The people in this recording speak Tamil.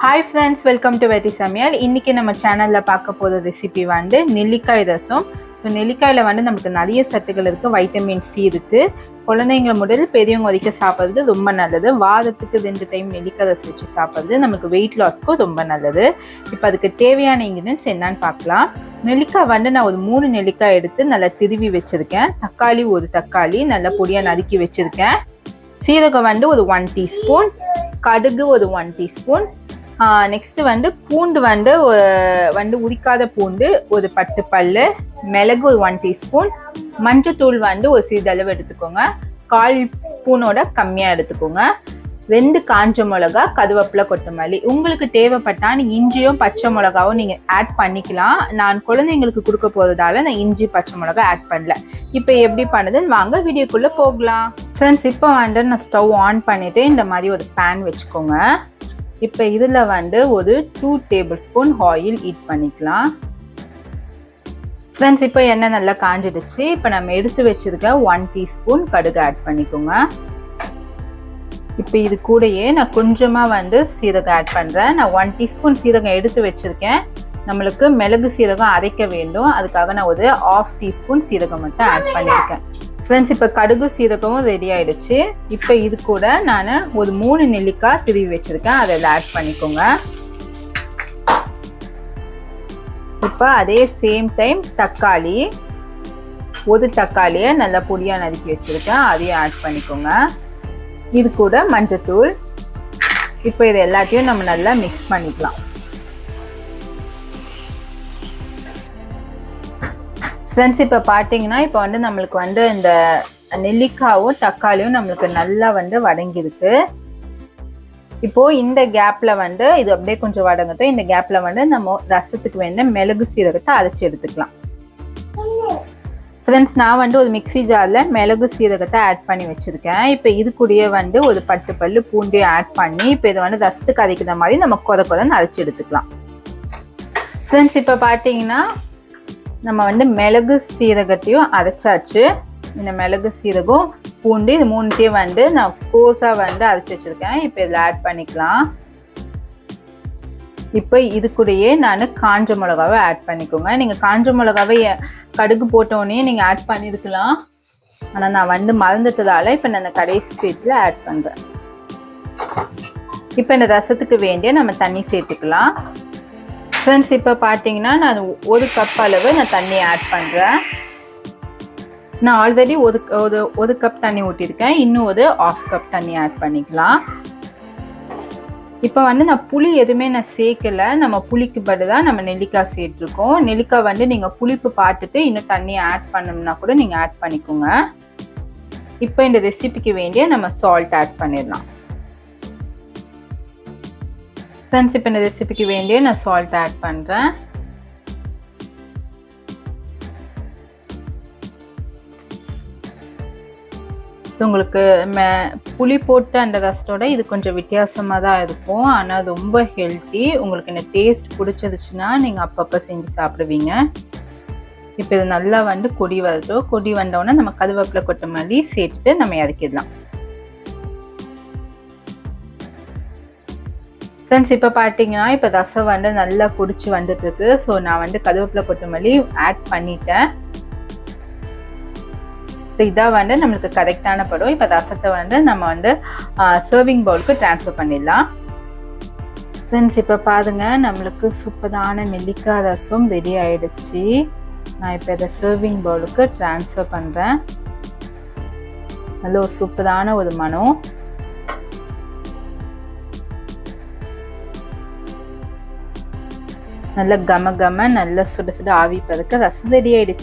Hi friends, welcome to Samayal. இன்னைக்கு நம்ம சேனல்ல பார்க்க போற ரெசிபி வந்து நெல்லிக்காய் ரசம். ஸோ நெல்லிக்காயில் வந்து நமக்கு நிறைய சத்துக்கள் இருக்குது, வைட்டமின் சி இருக்குது. குழந்தைங்க முதல் பெரியவங்க வரைக்கும் சாப்பிட்றது ரொம்ப நல்லது. வாரத்துக்கு 2 டைம் நெல்லிக்காய் ரசம் வச்சு சாப்பிட்றது நமக்கு வெயிட் லாஸ்க்கும் ரொம்ப நல்லது. இப்போ அதுக்கு தேவையான இன்கிரியன்ட்ஸ் என்னன்னு பார்க்கலாம். நெல்லிக்காய் வந்து நான் ஒரு 3 நெல்லிக்காய் எடுத்து நல்லா திருவி வச்சுருக்கேன். தக்காளி ஒரு தக்காளி நல்லா பொடியாக நறுக்கி வச்சுருக்கேன். சீரகம் வந்து ஒரு 1 டீஸ்பூன், கடுகு ஒரு 1 டீஸ்பூன், நெக்ஸ்ட் வந்து பூண்டு வந்து உரிக்காத பூண்டு ஒரு 10 பல்லு, மிளகு ஒரு 1 டீஸ்பூன், மஞ்சத்தூள் வந்து ஒரு சிறிதளவு எடுத்துக்கோங்க, 1/4 ஸ்பூனோட கம்மியாக எடுத்துக்கோங்க, 2 காஞ்ச மிளகா, கருவேப்பிலை, கொத்தமல்லி. உங்களுக்கு தேவைப்பட்டால் இஞ்சியும் பச்சை மிளகாவும் நீங்கள் ஆட் பண்ணிக்கலாம். நான் குழந்தைங்களுக்கு கொடுக்க போகிறதால நான் இஞ்சி பச்சை மிளகா ஆட் பண்ணல. இப்போ எப்படி பண்ணுதுன்னு வாங்க வீடியோக்குள்ளே போகலாம். ஃப்ரெண்ட்ஸ், இப்போ வந்து நான் ஸ்டவ் ஆன் பண்ணிவிட்டு இந்த மாதிரி ஒரு பேன் வச்சுக்கோங்க. இப்போ இதில் வந்து ஒரு 2 டேபிள் ஸ்பூன் ஆயில் ஹீட் பண்ணிக்கலாம். ஃப்ரெண்ட்ஸ், இப்போ எண்ணெய் நல்லா காஞ்சிடுச்சு. இப்போ நம்ம எடுத்து வச்சிருக்க 1 டீஸ்பூன் கடுகு ஆட் பண்ணிக்கோங்க. இப்போ இது கூடயே நான் கொஞ்சமாக வந்து சீரகம் ஆட் பண்ணுறேன். நான் 1 டீஸ்பூன் சீரகம் எடுத்து வச்சுருக்கேன். நம்மளுக்கு மிளகு சீரகம் அரைக்க வேண்டும், அதுக்காக நான் ஒரு 1/2 டீஸ்பூன் சீரகம் மட்டும் ஆட் பண்ணியிருக்கேன். ஃப்ரெண்ட்ஸ், இப்போ கடுகு சீரகமும் ரெடி ஆகிடுச்சு. இப்போ இது கூட நான் ஒரு 3 நெல்லிக்காய் திருவி வச்சுருக்கேன், அதில் ஆட் பண்ணிக்கோங்க. இப்போ அதே சேம் டைம் தக்காளி, ஒரு தக்காளியை நல்லா பொடியாக நறுக்கி வச்சுருக்கேன், அதையும் ஆட் பண்ணிக்கோங்க. இது கூட மஞ்சத்தூள். இப்போ இது எல்லாத்தையும் நம்ம நல்லா மிக்ஸ் பண்ணிக்கலாம். ஃப்ரெண்ட்ஸ், இப்போ பார்த்தீங்கன்னா இப்போ வந்து நம்மளுக்கு வந்து இந்த நெல்லிக்காயும் தக்காளியும் நம்மளுக்கு நல்லா வந்து வதங்கிருக்கு. இப்போது இந்த கேப்பில் வந்து இது அப்படியே கொஞ்சம் வதங்கட்டும். இந்த கேப்பில் வந்து நம்ம ரசத்துக்கு வேண்டிய மிளகு சீரகத்தை அரைச்சி எடுத்துக்கலாம். ஃப்ரெண்ட்ஸ், நான் வந்து ஒரு மிக்ஸி ஜாரில் மிளகு சீரகத்தை ஆட் பண்ணி வச்சுருக்கேன். இப்போ இது கூடயே வந்து ஒரு 10 பல்லு பூண்டையும் ஆட் பண்ணி இப்போ இதை வந்து ரசத்துக்கு அரைக்கிற மாதிரி நம்ம கொதன்னு அரைச்சி எடுத்துக்கலாம். ஃப்ரெண்ட்ஸ், இப்போ பார்த்தீங்கன்னா நம்ம வந்து மிளகு சீரகத்தையும் அரைச்சாச்சு. இந்த மிளகு சீரகம் பூண்டு இது 3த்தையும் வந்து நான் கோஸாக வந்து அரைச்சி வச்சுருக்கேன். இப்போ இதில் ஆட் பண்ணிக்கலாம். இப்போ இது கூடயே நான் காஞ்ச மிளகாவை ஆட் பண்ணிக்கோங்க. நீங்கள் காஞ்ச மிளகாவை கடுகு போட்டோடனே நீங்கள் ஆட் பண்ணியிருக்கலாம், ஆனால் நான் வந்து மறந்துட்டதால இப்போ நான் கடைசி ஸ்டேஜில் ஆட் பண்ணுறேன். இப்போ இந்த ரசத்துக்கு வேண்டிய நம்ம தண்ணி சேர்த்துக்கலாம். ஃப்ரெண்ட்ஸ், இப்போ பார்த்தீங்கன்னா நான் 1 கப் அளவு நான் தண்ணி ஆட் பண்ணுறேன். நான் ஆல்ரெடி ஒரு கப் தண்ணி ஊற்றிருக்கேன், இன்னும் ஒரு 1/2 கப் தண்ணி ஆட் பண்ணிக்கலாம். இப்போ வந்து நான் புளி எதுவுமே நான் சேர்க்கலை, நம்ம புளிக்கு பதிலாக நம்ம நெல்லிக்காய் சேர்த்துருக்கோம். நெல்லிக்காய் வந்து நீங்கள் புளிப்பு பார்த்துட்டு இன்னும் தண்ணி ஆட் பண்ணோம்னா கூட நீங்கள் ஆட் பண்ணிக்கோங்க. இப்போ இந்த ரெசிபிக்கு வேண்டிய நம்ம சால்ட் ஆட் பண்ணிடலாம். ஃப்ரெண்ட்ஸ், இப்போ இந்த ரெசிபிக்கு வேண்டிய நான் சால்ட் ஆட் பண்ணுறேன். ஸோ உங்களுக்கு புளி போட்டு அந்த ரசத்தோட இது கொஞ்சம் வித்தியாசமாக தான் இருக்கும், ஆனால் ரொம்ப ஹெல்த்தி. உங்களுக்கு இந்த டேஸ்ட் பிடிச்சிருச்சுன்னா நீங்கள் அப்பப்போ செஞ்சு சாப்பிடுவீங்க. இப்போ இது நல்லா வந்து கொதி வருதோ, கொதி வந்தோடனே நம்ம கருவேப்பிலை கொத்தமல்லி சேர்த்துட்டு நம்ம இறக்கிடலாம். ஃப்ரெண்ட்ஸ், இப்போ பார்த்தீங்கன்னா இப்போ ரசம் வந்து நல்லா குடிச்சு வந்துட்டுருக்கு. ஸோ நான் வந்து கருவேப்பிலை கொத்தமல்லி ஆட் பண்ணிட்டேன். ஸோ இதான் வந்து நம்மளுக்கு கரெக்டான படம். இப்போ ரசத்தை வந்து நம்ம வந்து சர்விங் பவுலுக்கு ட்ரான்ஸ்ஃபர் பண்ணிடலாம். ஃப்ரெண்ட்ஸ், இப்போ பாருங்கள், நம்மளுக்கு சூப்பரான நெல்லிக்காய் ரசம் ரெடி ஆகிடுச்சு. நான் இப்போ இதை சர்விங் பவுலுக்கு ட்ரான்ஸ்ஃபர் பண்ணுறேன். நல்ல ஒரு சூப்பரான ஒரு மனம். நல்ல கம நல்ல சுட சுட ஆவி பறக்க ரசம் ரெடி ஆயிடுச்சு.